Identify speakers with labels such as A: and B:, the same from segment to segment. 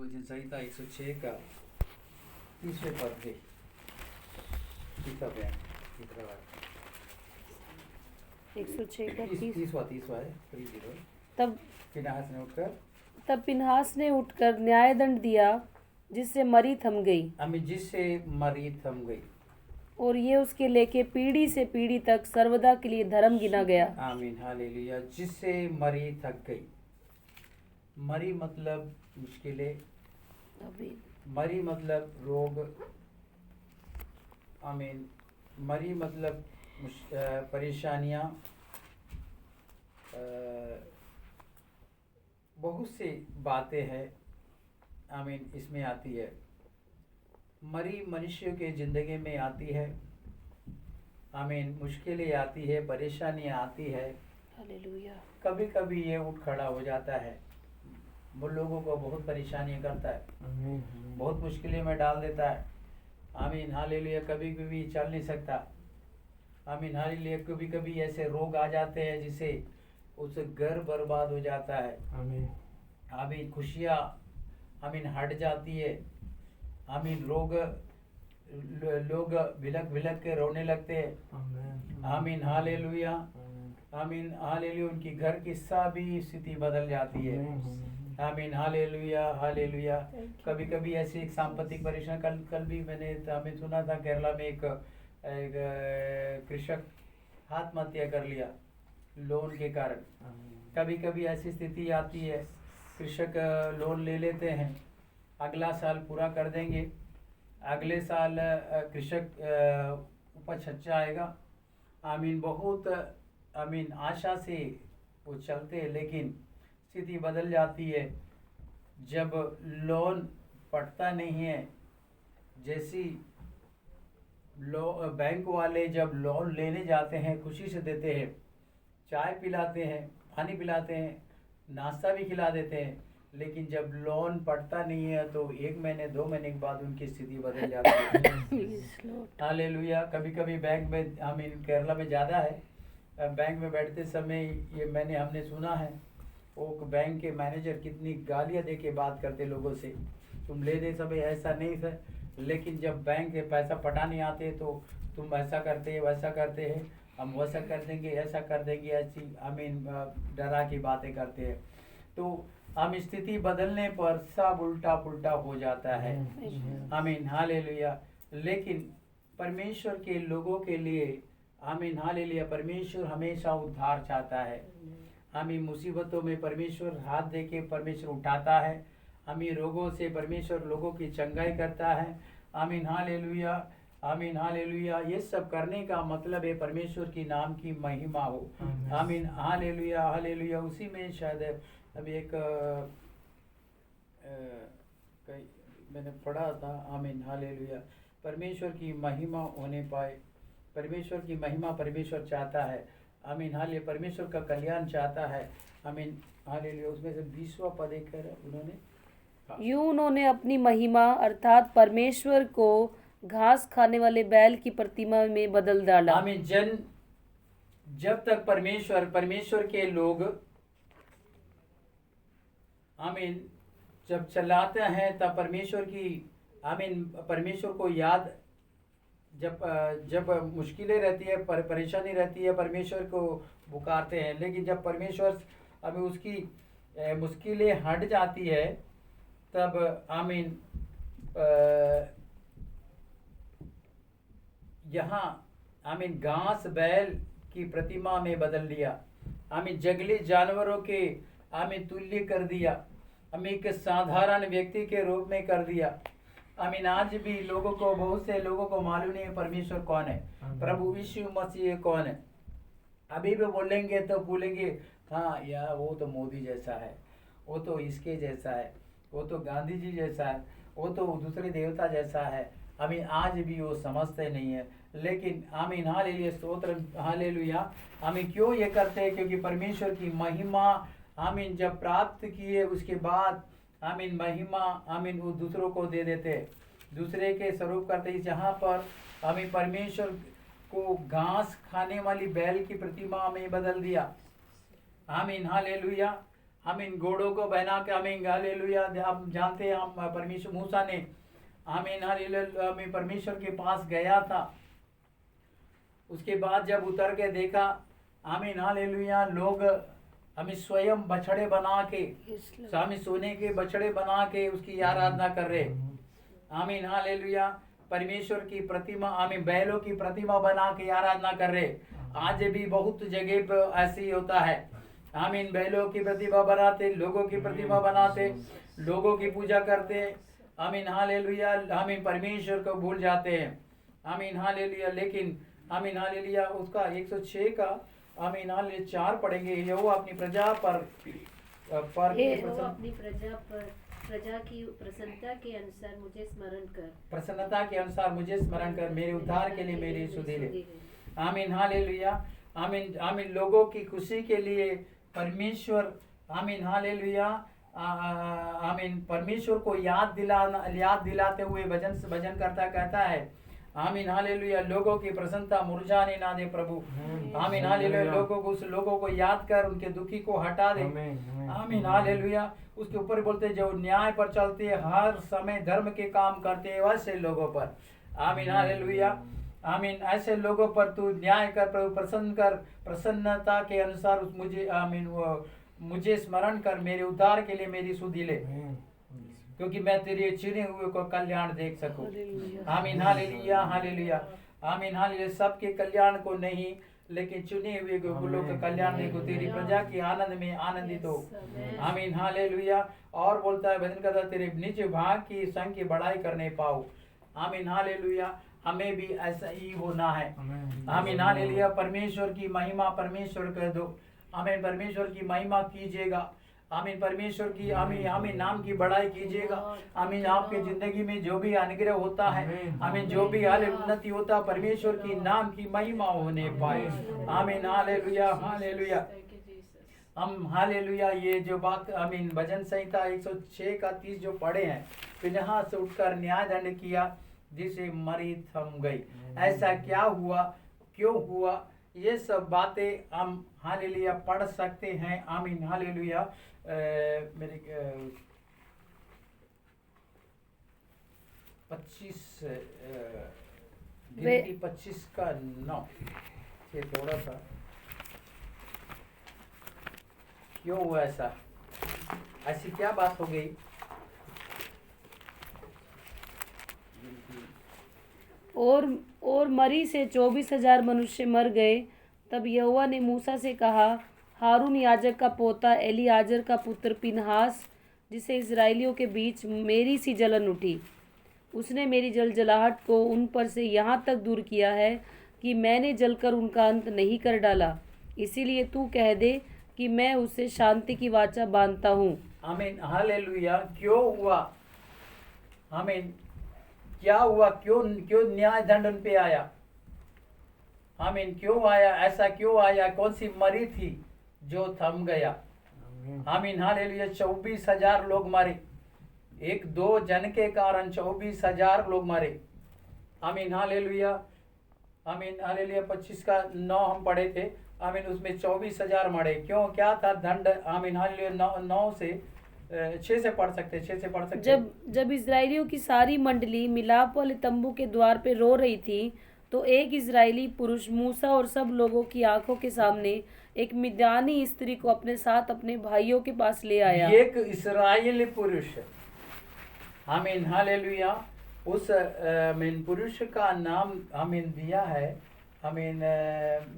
A: भोजन संहिता 106 का 30वें पद है। तीसरा बयान, तीसरा वाक्य
B: 106 का
A: 30वां है 30।
B: तब
A: फिनहास ने उठकर
B: न्याय दंड दिया, जिससे मरी थम गई,
A: जिससे मरी थम गई,
B: और ये उसके लेके पीढ़ी से पीढ़ी तक सर्वदा के लिए धर्म गिना गया।
A: आमीन, हालेलुया। जिससे मरी थक गई। मरी मतलब मुश्किलें, मरी मतलब रोग, आमीन। मरी मतलब परेशानियाँ, बहुत सी बातें हैं, आमीन, इसमें आती है। मरी मनुष्य के ज़िंदगी में आती है, आमीन। मुश्किलें आती है, परेशानियाँ आती है,
B: हालेलुया।
A: कभी कभी ये उठ खड़ा हो जाता है, वो लोगों को बहुत परेशानियाँ करता है, बहुत मुश्किलें में डाल देता है, आमीन, हालेलुया। कभी कभी चल नहीं सकता, आमीन, हालेलुया। कभी कभी ऐसे रोग आ जाते हैं जिससे उस घर बर्बाद हो जाता है, आमीन। खुशियाँ, आमीन, हट जाती है, आमीन। लोग भिलक भिलक के रोने लगते हैं, आमीन, हालेलुया, आमीन, हालेलुया। उनकी घर की सभी स्थिति बदल जाती है, आमीन, हालेलुया, हालेलुया। कभी कभी ऐसी एक सांपत्तिक परेशानी, कल भी मैंने हमें सुना था केरला में एक कृषक आत्महत्या कर लिया लोन के कारण। कभी कभी ऐसी स्थिति आती है, कृषक लोन ले लेते हैं, अगला साल पूरा कर देंगे, अगले साल कृषक उपज अच्छा आएगा, आमीन। बहुत, आमीन, आशा से वो चलते हैं, लेकिन स्थिति बदल जाती है जब लोन पड़ता नहीं है। जैसी बैंक वाले जब लोन लेने जाते हैं, खुशी से देते हैं, चाय पिलाते हैं, पानी पिलाते हैं, नाश्ता भी खिला देते हैं, लेकिन जब लोन पड़ता नहीं है तो 1 महीने 2 महीने के बाद उनकी स्थिति बदल जाती है, हालेलुया। कभी कभी बैंक में, आमीन, केरला में ज़्यादा है, बैंक में बैठते समय ये हमने सुना है, वो बैंक के मैनेजर कितनी गालियाँ दे के बात करते लोगों से, तुम लेने समय ऐसा नहीं था, लेकिन जब बैंक के पैसा पटाने आते तो तुम ऐसा करते हैं, वैसा करते हैं, हम वैसा कर देंगे, ऐसा कर देंगे, ऐसी, आमीन, डरा की बातें करते हैं। तो हम स्थिति बदलने पर सब उल्टा पुल्टा हो जाता है, आमीन, हालेलुया। लेकिन परमेश्वर के लोगों के लिए, आमीन, हालेलुया, परमेश्वर हमेशा उद्धार चाहता है, हमें मुसीबतों में परमेश्वर हाथ दे के परमेश्वर उठाता है, हमें रोगों से परमेश्वर लोगों की चंगाई करता है, आमीन, हालेलुया, आमीन, हालेलुया। ये सब करने का मतलब है परमेश्वर की नाम की महिमा हो, आमीन, हालेलुया, हालेलुया। उसी में शायद अभी एक मैंने पढ़ा था, आमीन, हालेलुया। परमेश्वर की महिमा होने पाए, परमेश्वर की महिमा परमेश्वर चाहता है, आमीन, हालेलुया। परमेश्वर का कल्याण चाहता है, आमीन, हालेलुया। उसमें से 20वां पद एक है,
B: उन्होंने अपनी महिमा अर्थात परमेश्वर को घास खाने वाले बैल की प्रतिमा में बदल डाला,
A: आमीन। जब तक परमेश्वर के लोग, आमीन, जब चलाते हैं तब परमेश्वर की, आमीन, परमेश्वर को याद, जब मुश्किलें रहती है, परेशानी रहती है, परमेश्वर को पुकारते हैं, लेकिन जब परमेश्वर अभी उसकी मुश्किलें हट जाती है तब, आमीन, यहाँ, आमीन, घास बैल की प्रतिमा में बदल दिया, आमीन, जंगली जानवरों के, आमीन, तुल्य कर दिया, आमीन, एक साधारण व्यक्ति के रूप में कर दिया, आमीन। आज भी लोगों को, बहुत से लोगों को मालूम नहीं है परमेश्वर कौन है, प्रभु यीशु मसीह कौन है। अभी भी बोलेंगे तो बोलेंगे, हाँ यार वो तो मोदी जैसा है, वो तो इसके जैसा है, वो तो गांधी जी जैसा है, वो तो दूसरे देवता जैसा है, आमीन। आज भी वो समझते नहीं है, लेकिन आमीन, हालेलुया, स्तोत्र, हालेलुया। आमीन, क्यों ये करते हैं? क्योंकि परमेश्वर की महिमा, आमीन, जब प्राप्त किए उसके बाद, आमीन, महिमा, आमीन, वो दूसरों को दे देते, दूसरे के स्वरूप करते। जहाँ पर आमीन परमेश्वर को घास खाने वाली बैल की प्रतिमा में बदल दिया, आमीन, हालेलुया, हम इन घोड़ों को बना के हमें हालेलुया, आप जानते हैं हम परमेश्वर मूसा ने हमें हालेलुया हमें परमेश्वर के पास गया था। उसके बाद जब उतर के देखा हमें हालेलुया लोग हमें स्वयं बछड़े बना के हमें सोने के बछड़े बना के उसकी आराधना कर रहे। आमीन हालेलुया। परमेश्वर की प्रतिमा हमें बैलों की प्रतिमा बना के आराधना कर रहे। आज भी बहुत जगह पर ऐसे ही होता है। आमीन, बैलों की प्रतिमा बनाते, लोगों की प्रतिमा बनाते, लोगों की पूजा करते। आमीन हालेलुया। हमें परमेश्वर को भूल जाते हैं। आमीन हालेलुया। लेकिन आमीन हालेलुया उसका 106 का आमीन हालेलुया 4 पढ़ेंगे। यहोवा अपनी प्रजा पर
C: यहोवा अपनी प्रजा की प्रसन्नता के अनुसार मुझे स्मरण कर,
A: प्रसन्नता के अनुसार मुझे स्मरण कर, मेरे उद्धार के लिए मेरी सुधि ले। आमीन हालेलुया। आमीन आमीन। लोगों की खुशी के लिए परमेश्वर आमीन हालेलुया आमीन परमेश्वर को याद दिलाते हुए भजन करता कहता है आमीन हालेलुया, लोगों की प्रसन्नता मुरझाने ना दे प्रभु। आमीन हालेलुया। लोगों को याद कर उनके दुखी को हटा दे। आमीन हालेलुया। उसके ऊपर बोलते जो न्याय पर चलते हर समय धर्म के काम करते हैं वैसे लोगों पर। आमीन हालेलुया। आमीन, ऐसे लोगों पर तू न्याय कर प्रभु, प्रसन्न कर, प्रसन्नता के अनुसार मुझे आमीन मुझे स्मरण कर, मेरे उद्धार के लिए मेरी सुधि ले, क्योंकि मैं तेरे चुने हुए को कल्याण देख सकूं। आमीन हालेलुया हालेलुया। आमीन हालेलुया। सबके कल्याण को नहीं लेकिन चुने हुए लोगों का कल्याण देखो, तेरी प्रजा की आनंद में आनंदित हो। आमीन हालेलुया। और बोलता है भजन करता, तेरे निज भाग की संग की बड़ाई करने पाओ। आमीन हालेलुया। हमें भी ऐसा ही होना है। आमीन हालेलुया। परमेश्वर की महिमा परमेश्वर कर दो। आमीन, परमेश्वर की महिमा कीजिएगा। आमीन, परमेश्वर की आमीन नाम की बड़ाई कीजिएगा। आमीन, आपके जिंदगी में जो भी अनुग्रह होता है, आमीन, जो भी उन्नति होता है, परमेश्वर की नाम की महिमा होने पाए। आमीन हालेलुया हालेलुया। हम हालेलुया ये जो बात आमीन भजन संहिता 106 का 30 जो पढ़े हैं, फिनहास से उठकर न्याय दंड किया जिसे मरी थम गई। ऐसा क्या हुआ, क्यों हुआ, ये सब बातें हम हालेलुया पढ़ सकते हैं। आमीन हालेलुया। मेरे 25 गिनती 25 का 9 ये थोड़ा सा क्यों हुआ ऐसा, ऐसी क्या बात हो गई।
B: और मरी से 24,000 मनुष्य मर गए। तब यहोवा ने मूसा से कहा, हारून याजक का पोता एलीआजर का पुत्र पिनहास, जिसे इस्राएलियों के बीच मेरी सी जलन उठी, उसने मेरी जलजलाहट को उन पर से यहाँ तक दूर किया है कि मैंने जलकर उनका अंत नहीं कर डाला। इसीलिए तू कह दे कि मैं उससे शांति की वाचा बांधता हूँ।
A: आमीन हालेलुया। क्यों हुआ, आमीन, क्या हुआ, क्यों क्यों न्याय दंड उन पे आया। आमीन, क्यों आया, ऐसा क्यों आया, कौन सी मरी थी जो थम गया। आमीन हालेलुया। 24,000 लोग मरे, 1-2 जन के कारण 24,000 लोग मरे। आमीन हालेलुया। आमीन हालेलुया। 25 का 9 हम पढ़े थे। आमीन, उसमें 24,000 मरे। क्यों, क्या था दंड। आमीन हालेलुया। 9 से 6 से पढ़ सकते, 6 से पढ़ सकते।
B: जब इजराइलियों की सारी मंडली मिलाप वाले तंबू के द्वार पे रो रही थी, तो एक इजरायली पुरुष मूसा और सब लोगों की आंखों के सामने एक मिद्यानी स्त्री को अपने साथ अपने भाइयों के पास ले आया।
A: एक इस्राएली पुरुष, आमीन हालेलुया, उस आमीन पुरुष का नाम आमीन दिया है। आमीन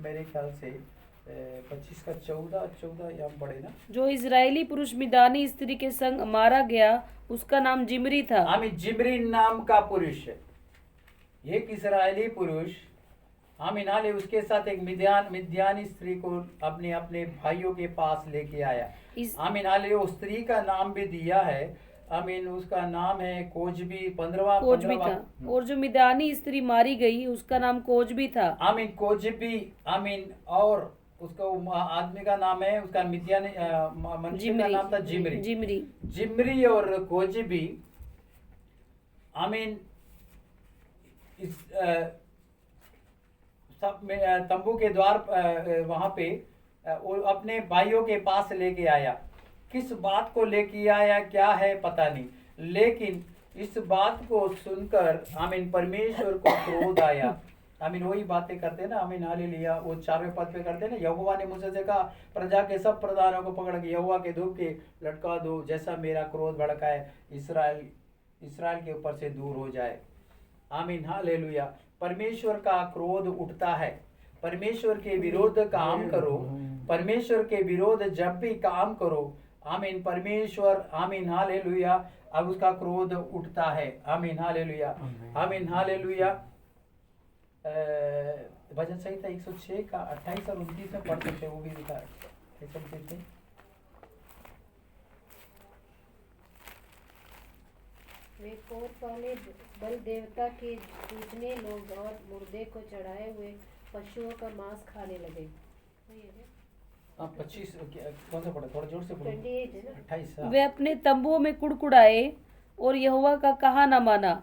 A: मेरे ख्याल से 25 का 14 यहाँ पढ़े ना। जो
B: इजरायली पुरुष मिदानी स्त्री के संग मारा गया उसका नाम जिमरी था।
A: आमीन, जिमरी नाम का पुरुष, एक इस्राएली पुरुष, आमीन हाले, उसके साथ एक मिद्यानी स्त्री को अपने अपने भाइयों के पास लेके आया। आमीन हाले, उस स्त्री का नाम भी दिया है। आमीन, उसका नाम है कोजबी, 15वां
B: था। और जो मिद्यानी स्त्री मारी गई उसका नाम कोजबी था।
A: आमीन, कोजबी। आमीन, और उसका आदमी का नाम है, उसका मिद्यानी मनुष्य का नाम था जिमरी और कोजबी। आमीन, इस सब में तंबू के द्वार वहां पे वो अपने भाइयों के पास लेके आया। किस बात को लेके आया क्या है पता नहीं, लेकिन इस बात को सुनकर आमीन परमेश्वर को क्रोध आया। आमीन वही बातें करते हैं ना, आमीन हालेलुया। वो 4वें पद पे करते हैं ना, यहोवा ने मूसा से कहा प्रजा के सब प्रधानों को पकड़ के यहोवा के धूप के लटका दो, जैसा मेरा क्रोध भड़का है इसराइल के ऊपर से दूर हो जाए। आमीन हालेलुया। परमेश्वर का क्रोध उठता है। परमेश्वर के विरोध काम करो, परमेश्वर के विरोध जब भी काम करो, आमीन परमेश्वर आमीन हालेलुया अब उसका क्रोध उठता है। आमीन हालेलुया, आमीन हालेलुया। भजन संहिता 106 का 28 और 29 में पढ़ सकते हैं, वो भी दिखा है।
C: वे कोर वाले बल देवता के पूजने लोग और मुर्दे को चढ़ाए हुए पशुओं का मांस खाने लगे।
A: 25 कौन सा पढ़ा, थोड़ा जोर से पढ़ो। 28
B: वे अपने तंबुओं में कुड़कुड़ाए और यहोवा का कहा न माना।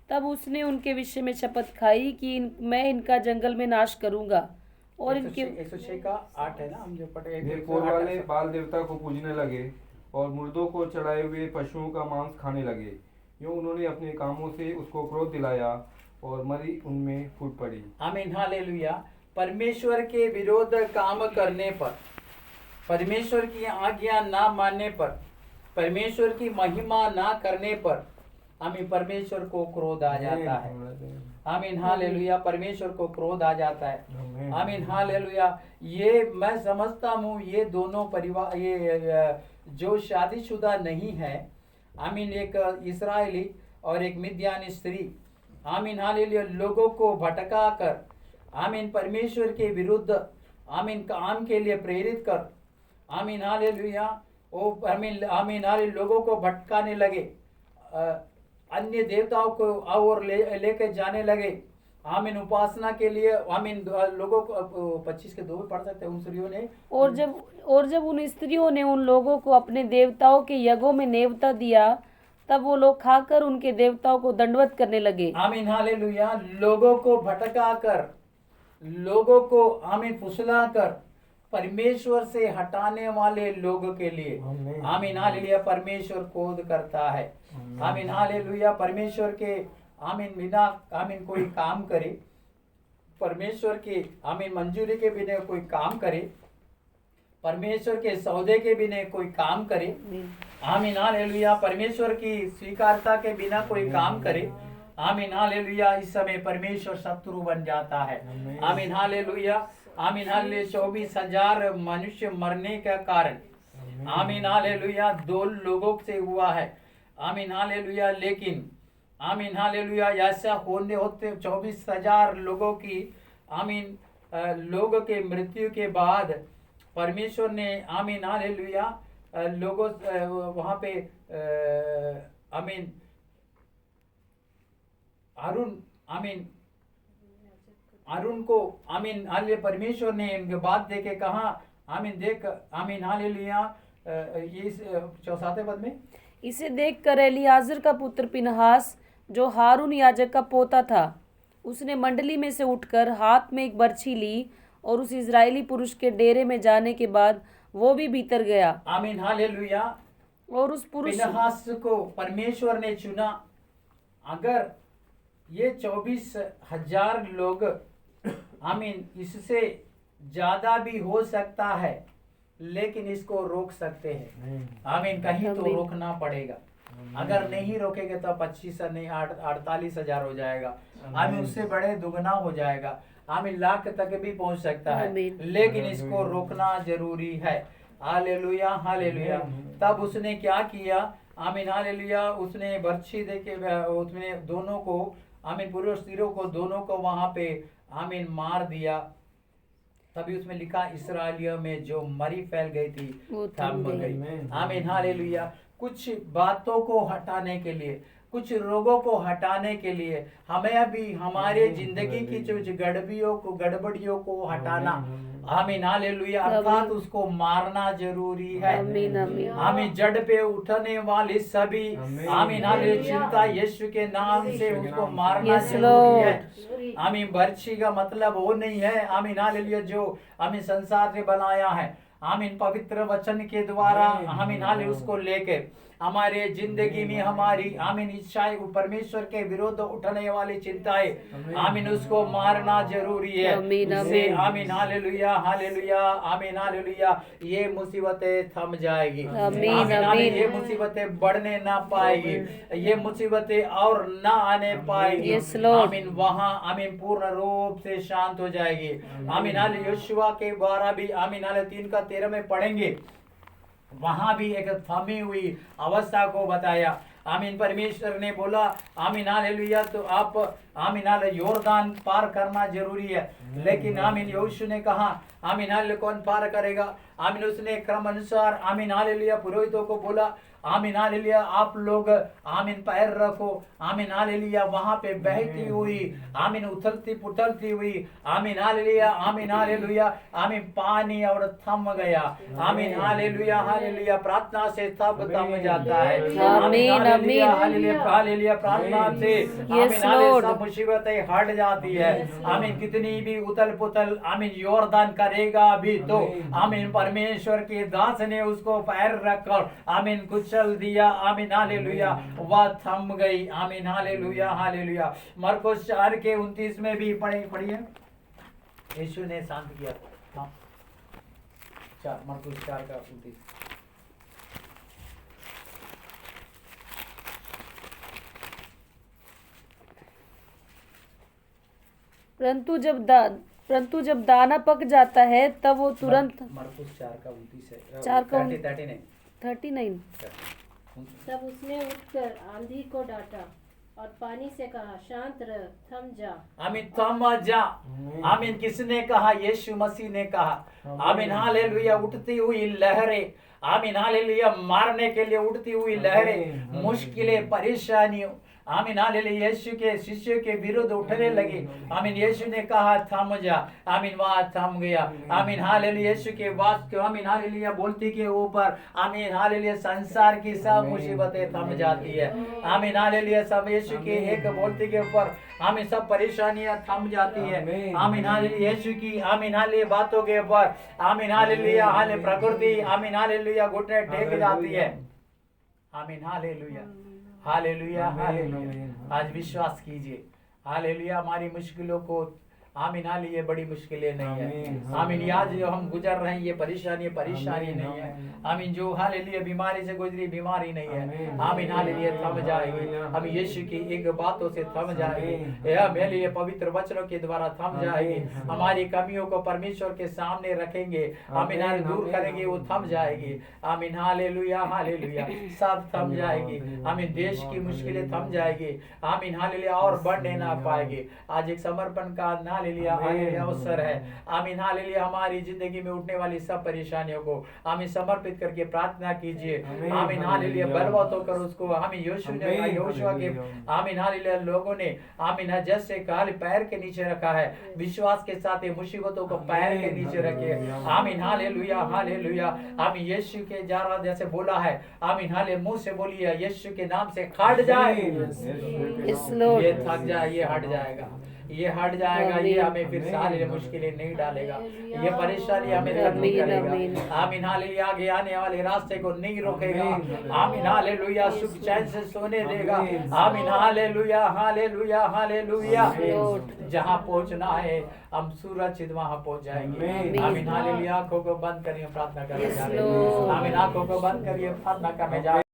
B: तब उसने उनके विषय में शपथ खाई कि मैं इनका जंगल में नाश करूंगा और इनके
A: 106 का 8 है ना, हम जो पढ़े।
D: वे कोर वाले बाल देवता को पूजने लगे और मुर्दों को चढ़ाए हुए पशुओं का मांस खाने लगे। यूं उन्होंने अपने कामों से उसको क्रोध दिलाया और मरी उनमें फूट पड़ी।
A: आमीन हालेलुया। परमेश्वर के विरोध काम करने पर, परमेश्वर की आज्ञा ना मानने पर, परमेश्वर की महिमा ना करने पर आमीन परमेश्वर को क्रोध आ जाता है। आमीन हालेलुया। परमेश्वर को क्रोध आ जाता है। आमीन हालेलुया। ये मैं समझता हूँ ये दोनों परिवार, ये जो शादीशुदा नहीं है, आमीन एक इस्राएली और एक मिद्यानी स्त्री, आमीन हालेलुया लोगों को भटका कर आमीन परमेश्वर के विरुद्ध आमीन काम के लिए प्रेरित कर, आमीन हालेलुया ओ आमीन आमीन हालेलुया लोगों को भटकाने लगे, अन्य देवताओं को और लेके जाने लगे। आमीन उपासना के लिए आमीन लोगों को 25 के 2 में पढ़ सकते हैं। उन स्त्रियों ने
B: और जब उन स्त्रियों ने उन लोगों को अपने देवताओं के यज्ञों में नेवता दिया, तब वो लोग खाकर उनके देवताओं को दंडवत करने लगे।
A: आमीन हालेलुया। लोगों को भटका कर, लोगों को आमीन फुसला कर परमेश्वर से हटाने वाले लोगों के लिए आमीन हालेलुया परमेश्वर क्रोध करता है। आमीन हालेलुया। परमेश्वर के आमीन बिना आमीन कोई काम करे, परमेश्वर के आमीन मंजूरी के बिना कोई काम करे, परमेश्वर के सौदे के बिना कोई काम करे, आमीन हालेलुया परमेश्वर की स्वीकारता के बिना कोई काम करे, आमीन हालेलुया इस समय परमेश्वर शत्रु बन जाता है। आमीन हालेलुया। आमीन हालेलुया 24,000 मनुष्य मरने का कारण आमीन हालेलुया 2 लोगों से हुआ है। आमीन हालेलुया। लेकिन आमीन हालेलुया ऐसा होते 24,000 लोगों की आमीन लोगों के मृत्यु के बाद परमेश्वर ने आमीन हालेलुया लोगों वहाँ पे आमीन अरुण को आमीन हालेलुया परमेश्वर ने इनके बात दे के कहा आमीन देख आमीन हालेलुया ये 7वें पद में
B: इसे देखकर एलीआजर का पुत्र पिनहास जो हारून याजक का पोता था, उसने मंडली में से उठकर हाथ में एक बर्छी ली और उस इजरायली पुरुष के डेरे में जाने के बाद वो भी भीतर गया।
A: आमीन हालेलुया।
B: और उस पुरुष
A: पिनहास को परमेश्वर ने चुना। अगर ये 24,000 लोग आमीन इससे ज्यादा भी हो सकता है, लेकिन इसको रोक सकते हैं। आमीन कहीं तो रोकना पड़ेगा। अगर नहीं रोकेंगे तो 25 नहीं 48,000 हो जाएगा। आमीन उससे बड़े दुगना हो जाएगा। आमीन लाख तक भी पहुंच सकता है, लेकिन इसको रोकना जरूरी है। Hallelujah hallelujah. तब उसने क्या किया? आमीन हालेलुया उसने बर्छी देके उसने दोनों को आमीन पुरुष स्त्रियों को दोनों को वहां पे आमीन मार दिया। तभी उसमें लिखा इस्राएलियों में जो मरी फैल गई थी थम गई। आमीन हालेलुया। कुछ बातों को हटाने के लिए, कुछ रोगों को हटाने के लिए हमें अभी हमारे जिंदगी की जो गड़बड़ियों को हटाना आमीन हालेलुया अर्थात उसको मारना जरूरी है। आमीन जड़ पे उठने वाली सभी आमीन हालेलुया चिंता यीशु के नाम से उसको मारना जरूरी है। आमीन बर्छी का मतलब वो नहीं है आमीन हालेलुया जो आमीन संसार से बनाया है। आमीन पवित्र वचन के द्वारा आमीन हाले उसको लेके हमारे जिंदगी में हमारी आमीन इच्छाएं परमेश्वर के विरुद्ध उठने वाली चिंताएं आमीन उसको मारना जरूरी है।
B: आमीन,
A: उससे
B: आमीन।
A: आमीन हालेलुया हालेलुया आमीन हालेलुया ये मुसीबतें थम जाएगी।
B: आमीन,
A: हाले,
B: आमीन।
A: ये मुसीबतें बढ़ने ना पाएगी, ये मुसीबतें और ना आने पाएगी।
B: Yes, Lord.
A: आमीन वहाँ आमीन पूर्ण रूप से शांत हो जाएगी। आमीन हाले यहोशुआ के द्वारा भी आमीन हाले 3:13 में पढ़ेंगे, वहां भी एक थमी हुई अवस्था को बताया। आमीन परमेश्वर ने बोला आमीन हालेलुया तो आप आमीन हाले योरदान पार करना जरूरी है, लेकिन आमीन यहोशू ने कहा आमीन हाले कौन पार करेगा। आमीन उसने क्रम अनुसार आमीन हालेलुया पुरोहितों को बोला आमीन हालेलुया आप लोग आमीन पैर रखो। आमीन हालेलुया वहां पे बहती हुई आमीन उथलती पुथलती हुई आमीन हालेलुया आमीन पानी और थम गया। आमीन हालेलुया हालेलुया प्रार्थना से तब थम जाता है।
B: आमीन,
A: हालेलुया
B: आमीन।
A: हालेलुया हालेलुया प्रार्थना से आमीन हालेलुया
B: Lord.
A: सब मुसीबतें हट जाती है। आमीन कितनी भी उथल पुथल आमीन योरदान करेगा भी तो आमीन परमेश्वर के दास ने उसको पैर रखकर आमीन कुचल दिया। आमीन हालेलुया वह थम गई। आमीन हालेलुया हालेलुया। मरकुस 4:29 में भी पढ़िए यीशु ने शांत किया। हाँ मरकुस 4:29
B: परंतु जब दाना पक जाता है तब वो तुरंत
A: मरकुस 4:29 है।
B: 4:29 39
C: तब उसने उठकर आंधी को डांटा और पानी से कहा शांत रह, थम जा।
A: आमीन थम जा। आमीन किसने कहा? यीशु मसीह ने कहा। आमीन हालेलुया उठती हुई लहरें आमीन हालेलुया मारने के लिए उठती हुई लहरें मुश्किलें परेशानियों आमीन हालेलुया यीशु के शिष्यों के विरुद्ध उठने लगी। आमीन यीशु ने कहा थम जा। आमीन वहाँ थम गया। आमीन हालेलुया यीशु के वाक्य आमीन हालेलुया बोलती के ऊपर आमीन हालेलुया संसार की सब मुसीबतें थम जाती है। आमीन हालेलुया सब यीशु के एक बोलती के ऊपर आमीन सब परेशानियां थम जाती है। आमीन हालेलुया यीशु की आमीन हालेलुया बातों के ऊपर आमीन हालेलुया हाले प्रकृति आमीन हालेलुया घुटने टेक जाती है। आमीन हालेलुया हालेलुया हालेलुया। आज विश्वास कीजिए हालेलुया हमारी मुश्किलों को आमीन हालेलुया बड़ी मुश्किलें नहीं है। आमीन आज जो हम गुजर रहे हैं ये परेशानी नहीं है। आमीन जो हालेलुया बीमारी से गुजरी बीमारी नहीं है। आमीन हालेलुया थम जाएगी। हम यीशु की एक बातों से थम जाएगी। यह मेरे लिए पवित्र वचनों के द्वारा थम जाएगी। हमारी कमियों को परमेश्वर के सामने रखेंगे आमीन हाल दूर करेंगे वो थम जाएगी। आमीन हालेलुया हालेलुया सब थम जाएगी। आमीन देश की मुश्किलें थम जाएगी। आमीन हालेलुया और बढ़ने ना पाएगी। आज एक समर्पण का हालेलुया हालेलुया अवसर है। आमीन हालेलुया हमारी जिंदगी में उठने वाली सब परेशानियों को आमीन समर्पित करके प्रार्थना कीजिए। आमीन हालेलुया बलवत होकर उसको आमीन यहोशुआ के आमीन हालेलुया लोगों ने आमीन जैसे काल पैर के नीचे रखा है विश्वास के साथ ये मुसीबतों को पैर के नीचे रखे। आमीन हालेलुया हालेलुया। आमीन यीशु के जरा जैसे बोला है आमीन हाले मुंह से बोलिए यीशु के नाम से हट जाए। ये थक जाए ये हट जाएगा ये हट जाएगा। ये हमें फिर सारी मुश्किलें नहीं डालेगा। ये परेशानी हमें तंग नहीं करेगा। आमीन हालेलुया आगे आने वाले रास्ते को नहीं रोकेगा। आमीन हालेलुया सुख चैन से सोने देगा। आमीन हालेलुया हालेलुया हालेलुया। जहाँ पहुँचना है हम सुरक्षित वहाँ पहुँच जाएंगे। आमीन हालेलुया आंखों को बंद करिए प्रार्थना करने जा रहे हैं। आमीन आंखों को बंद करिए प्रार्थना करने जा रहे हैं।